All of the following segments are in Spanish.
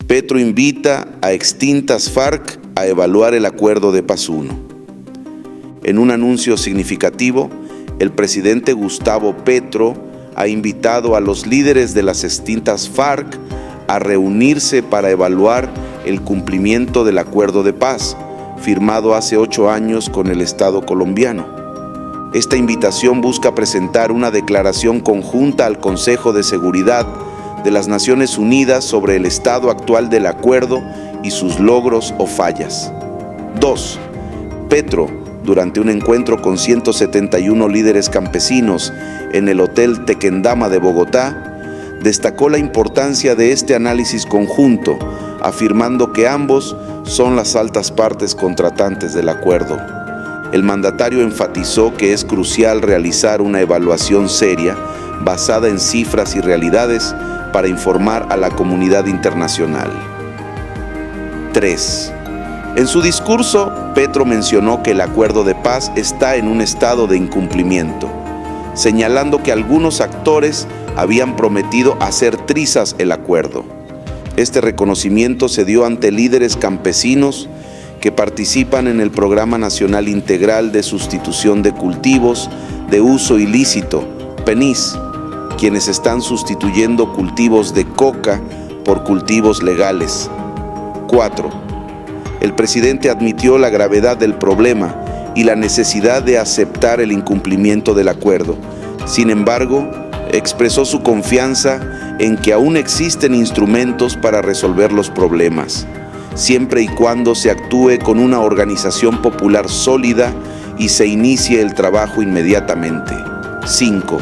Petro invita a extintas FARC a evaluar el Acuerdo de Paz 1. En un anuncio significativo, el presidente Gustavo Petro ha invitado a los líderes de las extintas FARC a reunirse para evaluar el cumplimiento del Acuerdo de Paz, firmado hace 8 años con el Estado colombiano. Esta invitación busca presentar una declaración conjunta al Consejo de Seguridad de las Naciones Unidas sobre el estado actual del acuerdo y sus logros o fallas. 2. Petro, durante un encuentro con 171 líderes campesinos en el Hotel Tequendama de Bogotá, destacó la importancia de este análisis conjunto, afirmando que ambos son las altas partes contratantes del acuerdo. El mandatario enfatizó que es crucial realizar una evaluación seria, basada en cifras y realidades, para informar a la comunidad internacional. 3. En su discurso, Petro mencionó que el acuerdo de paz está en un estado de incumplimiento, señalando que algunos actores habían prometido hacer trizas el acuerdo. Este reconocimiento se dio ante líderes campesinos que participan en el Programa Nacional Integral de Sustitución de Cultivos de Uso Ilícito, PENIS, quienes están sustituyendo cultivos de coca por cultivos legales. 4. El presidente admitió la gravedad del problema y la necesidad de aceptar el incumplimiento del acuerdo. Sin embargo, expresó su confianza en que aún existen instrumentos para resolver los problemas, siempre y cuando se actúe con una organización popular sólida y se inicie el trabajo inmediatamente. 5.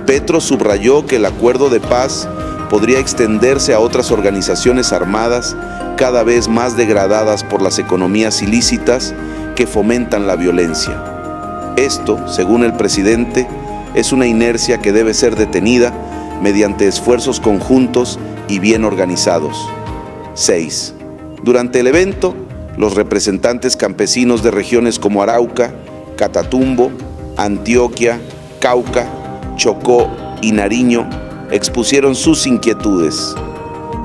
Petro subrayó que el acuerdo de paz podría extenderse a otras organizaciones armadas cada vez más degradadas por las economías ilícitas que fomentan la violencia. Esto, según el presidente, es una inercia que debe ser detenida mediante esfuerzos conjuntos y bien organizados. 6. Durante el evento, los representantes campesinos de regiones como Arauca, Catatumbo, Antioquia, Cauca, Chocó y Nariño expusieron sus inquietudes.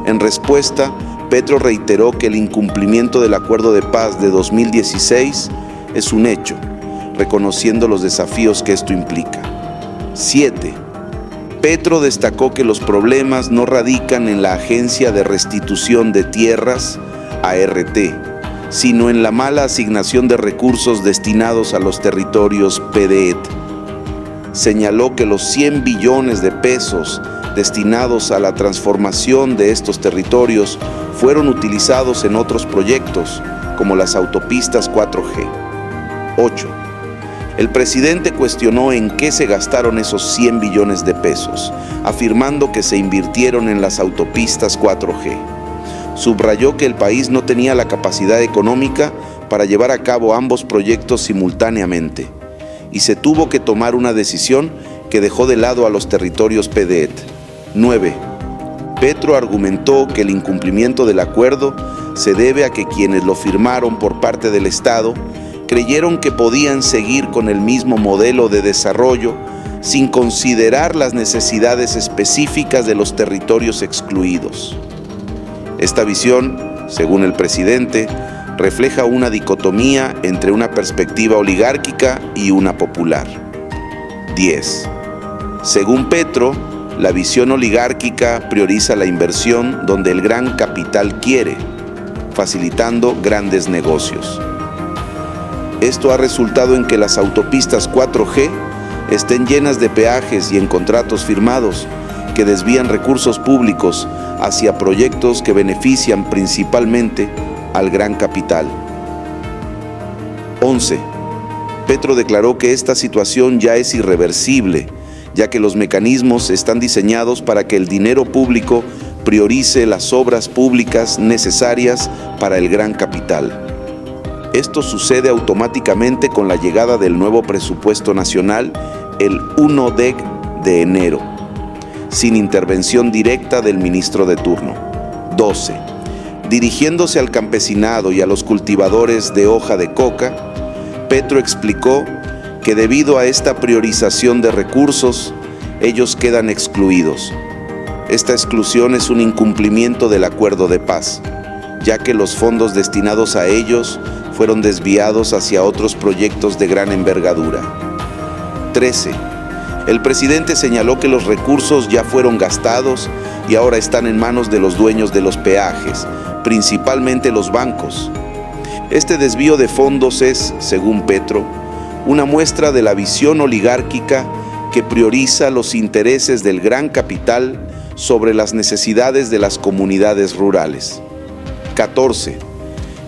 En respuesta, Petro reiteró que el incumplimiento del Acuerdo de Paz de 2016 es un hecho, reconociendo los desafíos que esto implica. 7. Petro destacó que los problemas no radican en la Agencia de Restitución de Tierras, ART, sino en la mala asignación de recursos destinados a los territorios PDET. Señaló que los 100 billones de pesos destinados a la transformación de estos territorios fueron utilizados en otros proyectos, como las autopistas 4G. 8. El presidente cuestionó en qué se gastaron esos 100 billones de pesos, afirmando que se invirtieron en las autopistas 4G. Subrayó que el país no tenía la capacidad económica para llevar a cabo ambos proyectos simultáneamente, y se tuvo que tomar una decisión que dejó de lado a los territorios PDET. 9. Petro argumentó que el incumplimiento del acuerdo se debe a que quienes lo firmaron por parte del Estado creyeron que podían seguir con el mismo modelo de desarrollo sin considerar las necesidades específicas de los territorios excluidos. Esta visión, según el presidente, refleja una dicotomía entre una perspectiva oligárquica y una popular. 10. Según Petro, la visión oligárquica prioriza la inversión donde el gran capital quiere, facilitando grandes negocios. Esto ha resultado en que las autopistas 4G estén llenas de peajes y en contratos firmados que desvían recursos públicos hacia proyectos que benefician principalmente al gran capital. 11. Petro declaró que esta situación ya es irreversible, ya que los mecanismos están diseñados para que el dinero público priorice las obras públicas necesarias para el gran capital. Esto sucede automáticamente con la llegada del nuevo presupuesto nacional el 1 de enero, sin intervención directa del ministro de turno. 12. Dirigiéndose al campesinado y a los cultivadores de hoja de coca, Petro explicó que debido a esta priorización de recursos, ellos quedan excluidos. Esta exclusión es un incumplimiento del acuerdo de paz, ya que los fondos destinados a ellos fueron desviados hacia otros proyectos de gran envergadura. 13. El presidente señaló que los recursos ya fueron gastados y ahora están en manos de los dueños de los peajes, principalmente los bancos. Este desvío de fondos es, según Petro, una muestra de la visión oligárquica que prioriza los intereses del gran capital sobre las necesidades de las comunidades rurales. 14.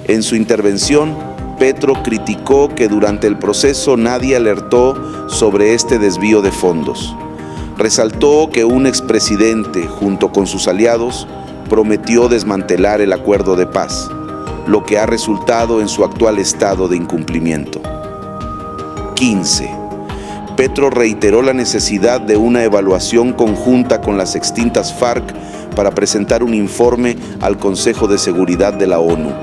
En su intervención, Petro criticó que durante el proceso nadie alertó sobre este desvío de fondos. Resaltó que un expresidente, junto con sus aliados, prometió desmantelar el acuerdo de paz, lo que ha resultado en su actual estado de incumplimiento. 15. Petro reiteró la necesidad de una evaluación conjunta con las extintas FARC para presentar un informe al Consejo de Seguridad de la ONU.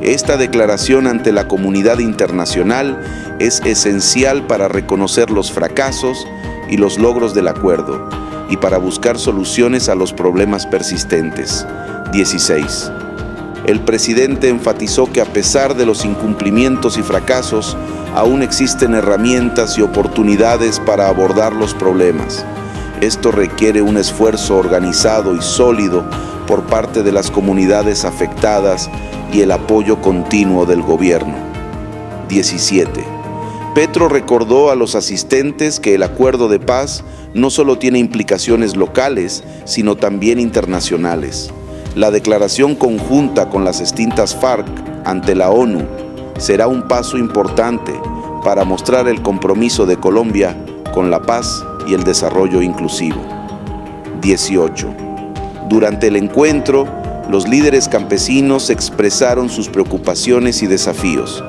Esta declaración ante la comunidad internacional es esencial para reconocer los fracasos y los logros del acuerdo y para buscar soluciones a los problemas persistentes. 16. El presidente enfatizó que a pesar de los incumplimientos y fracasos, aún existen herramientas y oportunidades para abordar los problemas. Esto requiere un esfuerzo organizado y sólido por parte de las comunidades afectadas y el apoyo continuo del gobierno. 17. Petro recordó a los asistentes que el acuerdo de paz no solo tiene implicaciones locales, sino también internacionales. La declaración conjunta con las extintas FARC ante la ONU será un paso importante para mostrar el compromiso de Colombia con la paz y el desarrollo inclusivo. 18. Durante el encuentro, los líderes campesinos expresaron sus preocupaciones y desafíos,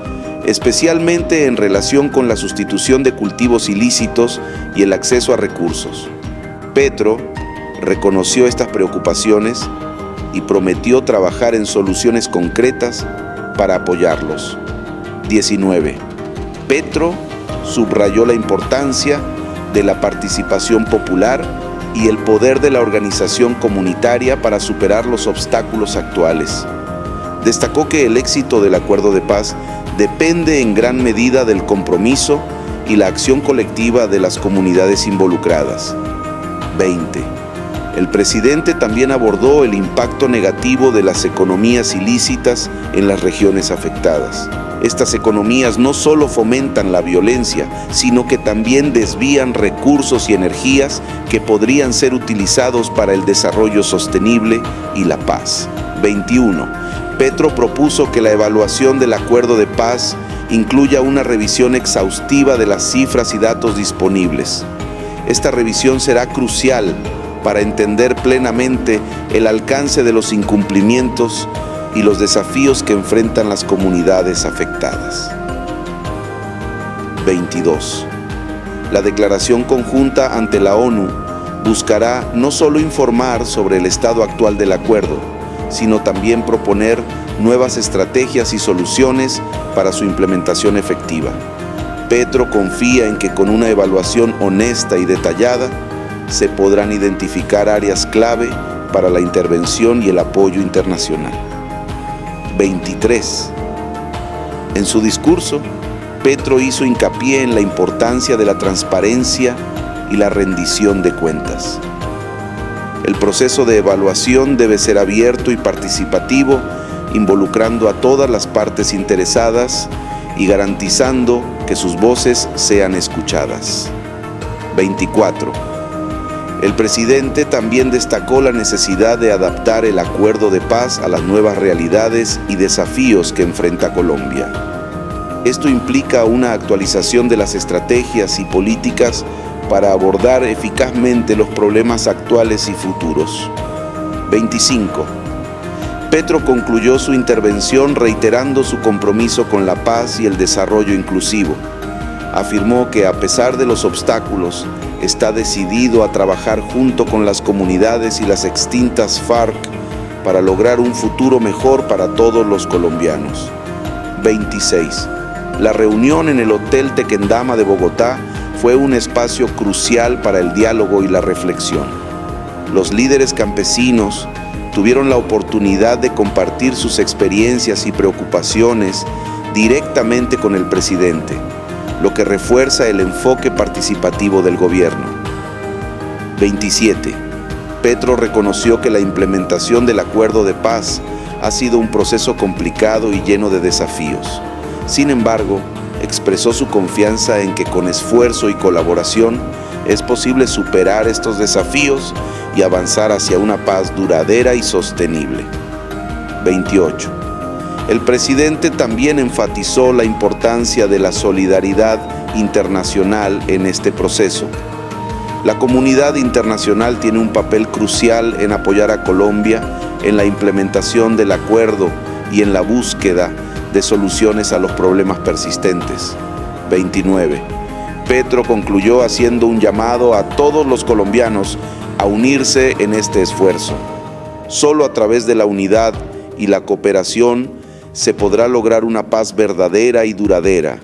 especialmente en relación con la sustitución de cultivos ilícitos y el acceso a recursos. Petro reconoció estas preocupaciones y prometió trabajar en soluciones concretas para apoyarlos. 19. Petro subrayó la importancia de la participación popular y el poder de la organización comunitaria para superar los obstáculos actuales. Destacó que el éxito del acuerdo de paz depende en gran medida del compromiso y la acción colectiva de las comunidades involucradas. 20. El presidente también abordó el impacto negativo de las economías ilícitas en las regiones afectadas. Estas economías no solo fomentan la violencia, sino que también desvían recursos y energías que podrían ser utilizados para el desarrollo sostenible y la paz. 21. Petro propuso que la evaluación del acuerdo de paz incluya una revisión exhaustiva de las cifras y datos disponibles. Esta revisión será crucial para entender plenamente el alcance de los incumplimientos y los desafíos que enfrentan las comunidades afectadas. 22. La declaración conjunta ante la ONU buscará no solo informar sobre el estado actual del acuerdo, sino también proponer nuevas estrategias y soluciones para su implementación efectiva. Petro confía en que con una evaluación honesta y detallada se podrán identificar áreas clave para la intervención y el apoyo internacional. 23. En su discurso, Petro hizo hincapié en la importancia de la transparencia y la rendición de cuentas. El proceso de evaluación debe ser abierto y participativo, involucrando a todas las partes interesadas y garantizando que sus voces sean escuchadas. 24. El presidente también destacó la necesidad de adaptar el acuerdo de paz a las nuevas realidades y desafíos que enfrenta Colombia. Esto implica una actualización de las estrategias y políticas para abordar eficazmente los problemas actuales y futuros. 25. Petro concluyó su intervención reiterando su compromiso con la paz y el desarrollo inclusivo. Afirmó que a pesar de los obstáculos, está decidido a trabajar junto con las comunidades y las extintas FARC para lograr un futuro mejor para todos los colombianos. 26. La reunión en el Hotel Tequendama de Bogotá fue un espacio crucial para el diálogo y la reflexión. Los líderes campesinos tuvieron la oportunidad de compartir sus experiencias y preocupaciones directamente con el presidente, lo que refuerza el enfoque participativo del gobierno. 27. Petro reconoció que la implementación del acuerdo de paz ha sido un proceso complicado y lleno de desafíos. Sin embargo, expresó su confianza en que con esfuerzo y colaboración es posible superar estos desafíos y avanzar hacia una paz duradera y sostenible. 28. El presidente también enfatizó la importancia de la solidaridad internacional en este proceso. La comunidad internacional tiene un papel crucial en apoyar a Colombia en la implementación del acuerdo y en la búsqueda de soluciones a los problemas persistentes. 29. Petro concluyó haciendo un llamado a todos los colombianos a unirse en este esfuerzo. Solo a través de la unidad y la cooperación se podrá lograr una paz verdadera y duradera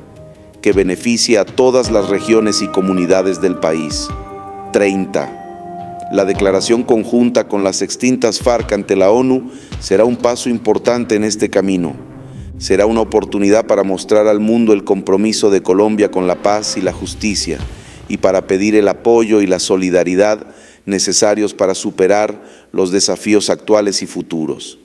que beneficie a todas las regiones y comunidades del país. 30. La declaración conjunta con las extintas FARC ante la ONU será un paso importante en este camino. Será una oportunidad para mostrar al mundo el compromiso de Colombia con la paz y la justicia y para pedir el apoyo y la solidaridad necesarios para superar los desafíos actuales y futuros.